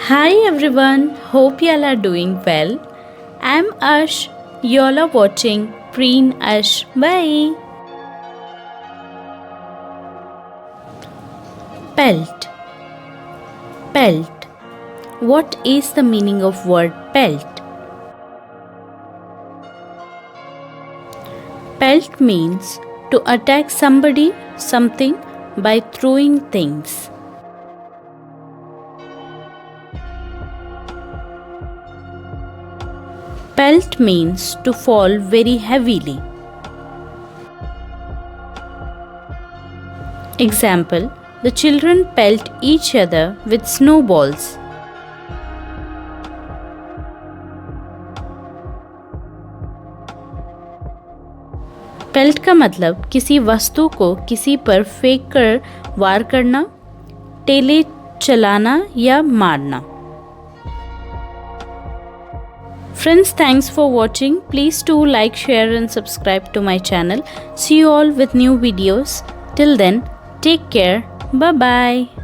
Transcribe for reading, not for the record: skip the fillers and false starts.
Hi everyone, hope y'all are doing well. I'm Ash, y'all are watching Preen Ash Bae. Pelt. Pelt. What is the meaning of word pelt? Pelt means to attack somebody, something by throwing things. Pelt means to fall very heavily. Example, the children pelt each other with snowballs. Peeled का मतलब किसी वस्तु को किसी पर फेंक कर वार करना, टेले चलाना या मारना. Friends, thanks for watching. Please do like, share and subscribe to my channel. See you all with new videos. Till then, take care. Bye bye.